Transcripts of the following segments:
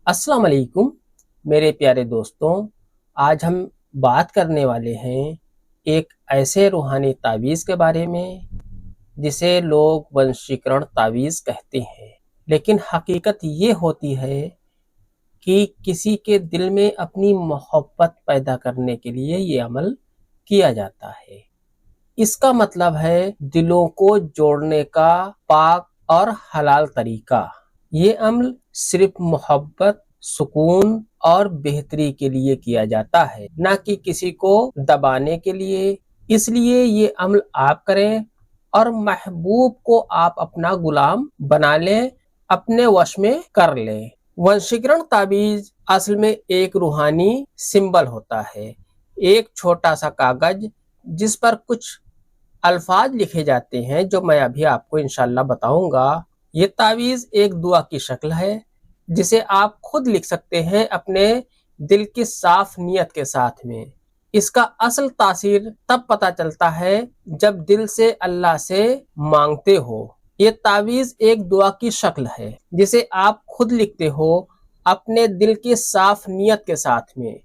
अस्सलाम वालेकुम मेरे प्यारे दोस्तों। आज हम बात करने वाले हैं एक ऐसे रूहानी तावीज़ के बारे में जिसे लोग वंशीकरण तावीज़ कहते हैं, लेकिन हकीकत ये होती है कि किसी के दिल में अपनी मोहब्बत पैदा करने के लिए ये अमल किया जाता है। इसका मतलब है दिलों को जोड़ने का पाक और हलाल तरीका। ये अमल सिर्फ मोहब्बत, सुकून और बेहतरी के लिए किया जाता है, ना कि किसी को दबाने के लिए। इसलिए ये अमल आप करें और महबूब को आप अपना गुलाम बना लें, अपने वश में कर लें। वंशीकरण ताबीज असल में एक रूहानी सिंबल होता है, एक छोटा सा कागज जिस पर कुछ अल्फाज लिखे जाते हैं जो मैं अभी आपको इंशाल्लाह बताऊंगा। ये तावीज़ एक दुआ की शक्ल है जिसे आप खुद लिख सकते हैं अपने दिल की साफ नियत के साथ में। इसका असल तासीर तब पता चलता है जब दिल से अल्लाह से मांगते हो। ये तावीज़ एक दुआ की शक्ल है जिसे आप खुद लिखते हो अपने दिल की साफ नियत के साथ में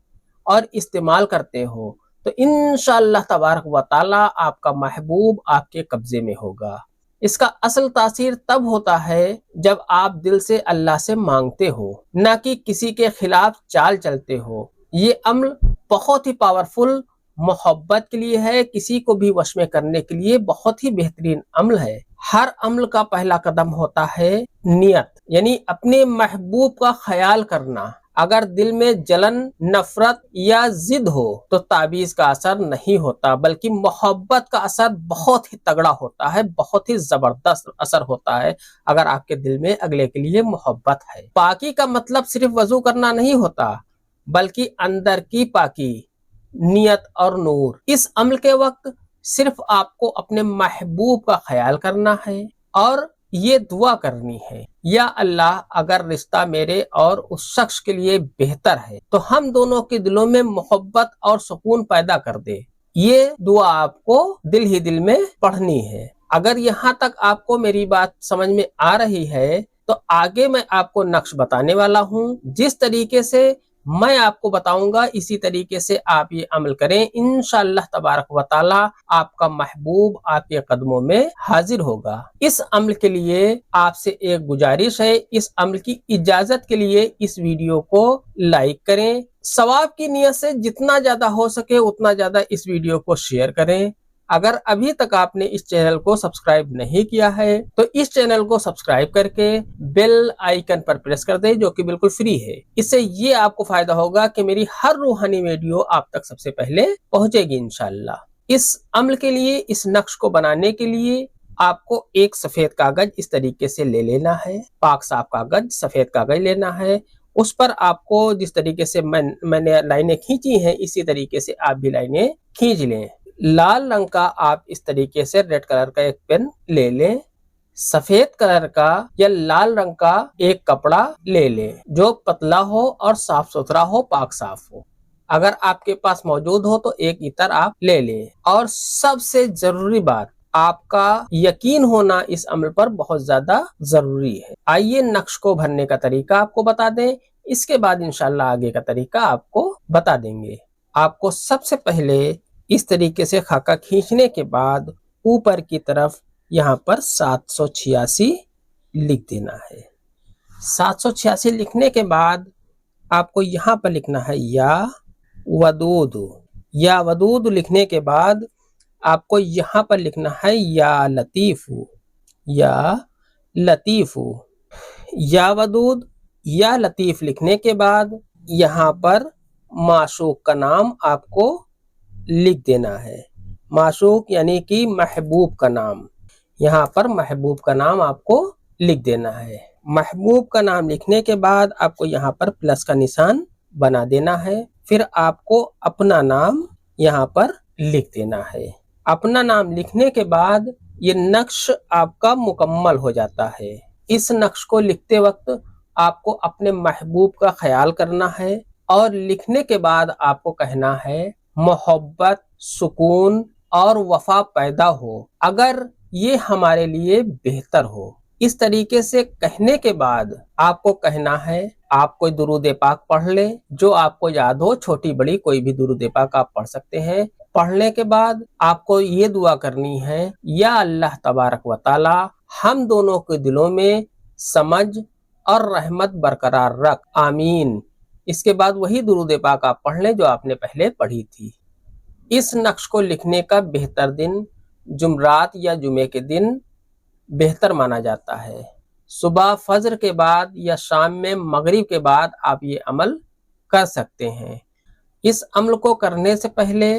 और इस्तेमाल करते हो, तो इंशाअल्लाह तबारक व ताला आपका महबूब आपके कब्जे में होगा। इसका असल तासीर तब होता है जब आप दिल से अल्लाह से मांगते हो, ना कि किसी के खिलाफ चाल चलते हो। ये अमल बहुत ही पावरफुल मोहब्बत के लिए है, किसी को भी वश में करने के लिए बहुत ही बेहतरीन अमल है। हर अमल का पहला कदम होता है नियत, यानी अपने महबूब का ख्याल करना। अगर दिल में जलन, नफरत या जिद हो तो ताबीज का असर नहीं होता, बल्कि मोहब्बत का असर बहुत ही तगड़ा होता है, बहुत ही जबरदस्त असर होता है अगर आपके दिल में अगले के लिए मोहब्बत है। पाकी का मतलब सिर्फ वजू करना नहीं होता, बल्कि अंदर की पाकी, नियत और नूर। इस अमल के वक्त सिर्फ आपको अपने महबूब का ख्याल करना है और ये दुआ करनी है, या अल्लाह अगर रिश्ता मेरे और उस शख्स के लिए बेहतर है तो हम दोनों के दिलों में मोहब्बत और सुकून पैदा कर दे। ये दुआ आपको दिल ही दिल में पढ़नी है। अगर यहाँ तक आपको मेरी बात समझ में आ रही है तो आगे मैं आपको नक्श बताने वाला हूँ। जिस तरीके से मैं आपको बताऊंगा इसी तरीके से आप ये अमल करें, इंशाअल्लाह तबारक व ताला आपका महबूब आपके कदमों में हाजिर होगा। इस अमल के लिए आपसे एक गुजारिश है, इस अमल की इजाजत के लिए इस वीडियो को लाइक करें। सवाब की नियत से जितना ज्यादा हो सके उतना ज्यादा इस वीडियो को शेयर करें। अगर अभी तक आपने इस चैनल को सब्सक्राइब नहीं किया है तो इस चैनल को सब्सक्राइब करके बेल आइकन पर प्रेस कर दें, जो कि बिल्कुल फ्री है। इससे ये आपको फायदा होगा कि मेरी हर रूहानी वीडियो आप तक सबसे पहले पहुंचेगी इंशाल्लाह। इस अमल के लिए, इस नक्श को बनाने के लिए आपको एक सफेद कागज इस तरीके से ले लेना है। पाक साफ कागज, सफेद कागज लेना है। उस पर आपको जिस तरीके से मैंने लाइनें खींची हैं इसी तरीके से आप भी लाइनें खींच लें। लाल रंग का आप इस तरीके से रेड कलर का एक पेन ले लें। सफेद कलर का या लाल रंग का एक कपड़ा ले लें जो पतला हो और साफ सुथरा हो, पाक साफ हो। अगर आपके पास मौजूद हो तो एक इत्र आप ले लें। और सबसे जरूरी बात, आपका यकीन होना इस अमल पर बहुत ज्यादा जरूरी है। आइए नक्श को भरने का तरीका आपको बता दें, इसके बाद इंशाल्लाह आगे का तरीका आपको बता देंगे। आपको सबसे पहले इस तरीके से खाका खींचने के बाद ऊपर की तरफ यहाँ पर 786 लिख देना है। 786 लिखने के बाद आपको यहाँ पर लिखना है या वदूद। या वदूद लिखने के बाद आपको यहाँ पर लिखना है या लतीफ़ु। या लतीफ़ु, या वदूद या लतीफ़ लिखने के बाद यहाँ पर माशूक का नाम आपको लिख देना है। माशूक यानी कि महबूब का नाम, यहाँ पर महबूब का नाम आपको लिख देना है। महबूब का नाम लिखने के बाद आपको यहाँ पर प्लस का निशान बना देना है। फिर आपको अपना नाम यहाँ पर लिख देना है। अपना नाम लिखने के बाद ये नक्श आपका मुकम्मल हो जाता है। इस नक्श को लिखते वक्त आपको अपने महबूब का ख्याल करना है और लिखने के बाद आपको कहना है मोहब्बत, सुकून और वफा पैदा हो अगर ये हमारे लिए बेहतर हो। इस तरीके से कहने के बाद आपको कहना है, आप कोई दुरूद पाक पढ़ ले जो आपको याद हो, छोटी बड़ी कोई भी दुरूद पाक आप पढ़ सकते हैं। पढ़ने के बाद आपको ये दुआ करनी है, या अल्लाह तबारक व ताला हम दोनों के दिलों में समझ और रहमत बरकरार रख, आमीन। इसके बाद वही दुरूद पाक आप पढ़ लें जो आपने पहले पढ़ी थी। इस नक्श को लिखने का बेहतर दिन जुमरात या जुमे के दिन बेहतर माना जाता है। सुबह फजर के बाद या शाम में मगरिब के बाद आप ये अमल कर सकते हैं। इस अमल को करने से पहले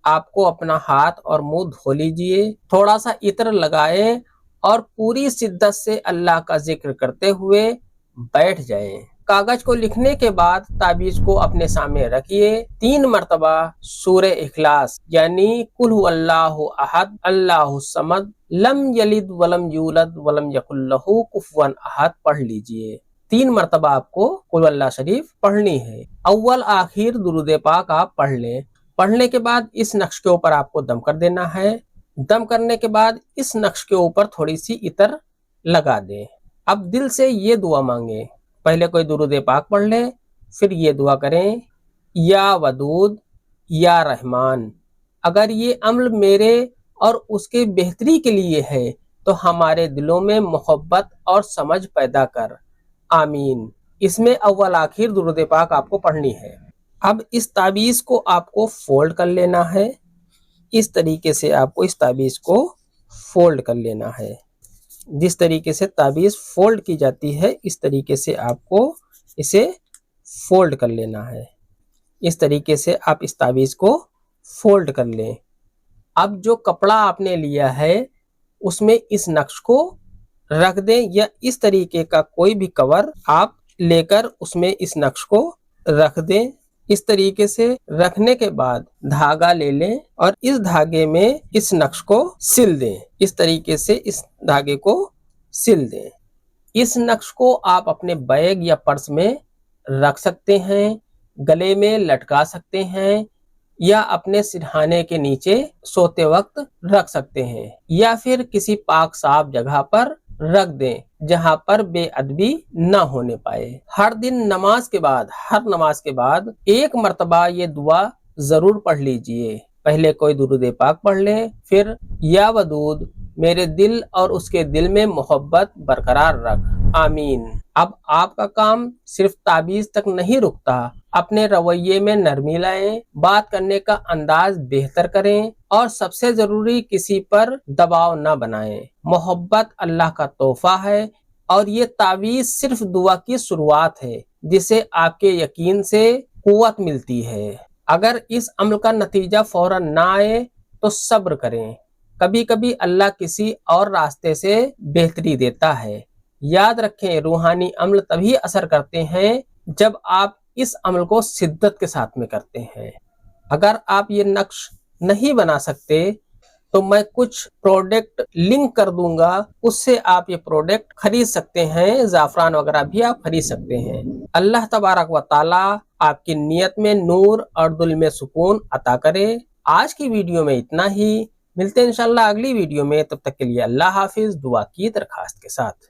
आपको अपना हाथ और मुंह धो लीजिए, थोड़ा सा इत्र लगाएं और पूरी शिद्दत से अल्लाह का जिक्र करते हुए बैठ जाएं। कागज को लिखने के बाद ताबीज को अपने सामने रखिए। 3 मरतबा सूरे इखलास यानी कुल हुवल्लाहु अहद अल्लाहु समद लम यलिद वलम यूलद वलम यकुल लहू कुफुवन अहद पढ़ लीजिए। 3 मरतबा आपको कुल हुवल्लाह शरीफ पढ़नी है। अव्वल आखिर दुरूद पाक आप पढ़ लें। पढ़ने के बाद इस नक्श के ऊपर आपको दम कर देना है। दम करने के बाद इस नक्श के ऊपर थोड़ी सी इतर लगा दें। अब दिल से ये दुआ मांगे। पहले कोई दुरूद पाक पढ़ ले, फिर ये दुआ करें, या वदूद या रहमान, अगर ये अमल मेरे और उसके बेहतरी के लिए है तो हमारे दिलों में मोहब्बत और समझ पैदा कर, आमीन। इसमें अव्वल आखिर दुरूद पाक आपको पढ़नी है। अब इस ताबीज़ को आपको फोल्ड कर लेना है। इस तरीके से आपको इस ताबीज़ को फोल्ड कर लेना है। जिस तरीके से ताबीज़ फोल्ड की जाती है इस तरीके से आपको इसे फोल्ड कर लेना है। इस तरीके से आप इस ताबीज़ को फोल्ड कर लें। अब जो कपड़ा आपने लिया है उसमें इस नक्श को रख दें, या इस तरीके का कोई भी कवर आप लेकर उसमें इस नक्श को रख दें। इस तरीके से रखने के बाद धागा ले लें और इस धागे में इस नक्श को सिल दें। इस तरीके से इस धागे को सिल दें। इस नक्श को आप अपने बैग या पर्स में रख सकते हैं, गले में लटका सकते हैं, या अपने सिरहाने के नीचे सोते वक्त रख सकते हैं, या फिर किसी पाक साफ जगह पर रख दें जहां पर बेअदबी न होने पाए। हर दिन नमाज के बाद, हर नमाज के बाद 1 मरतबा ये दुआ जरूर पढ़ लीजिए। पहले कोई दुरूद पाक पढ़ लें, फिर या वदूद मेरे दिल और उसके दिल में मोहब्बत बरकरार रख, आमीन। अब आपका काम सिर्फ ताबीज तक नहीं रुकता, अपने रवैये में नरमी लाएं, बात करने का अंदाज बेहतर करें और सबसे जरूरी किसी पर दबाव न बनाएं। मोहब्बत अल्लाह का तोहफा है और ये ताबीज सिर्फ दुआ की शुरुआत है जिसे आपके यकीन से कुव्वत मिलती है। अगर इस अमल का नतीजा फौरन ना आए तो सब्र करें, कभी कभी अल्लाह किसी और रास्ते से बेहतरी देता है। याद रखें, रूहानी अमल तभी असर करते हैं जब आप इस अमल को शिद्दत के साथ में करते हैं। अगर आप ये नक्श नहीं बना सकते तो मैं कुछ प्रोडक्ट लिंक कर दूंगा, उससे आप ये प्रोडक्ट खरीद सकते हैं। ज़ाफ़रान वगैरह भी आप खरीद सकते हैं। अल्लाह तबारक व ताला आपकी नियत में नूर और दिल में सुकून अता करे। आज की वीडियो में इतना ही, मिलते हैं इंशाल्लाह अगली वीडियो में। तब तक के लिए अल्लाह हाफिज, दुआ की दरखास्त के साथ।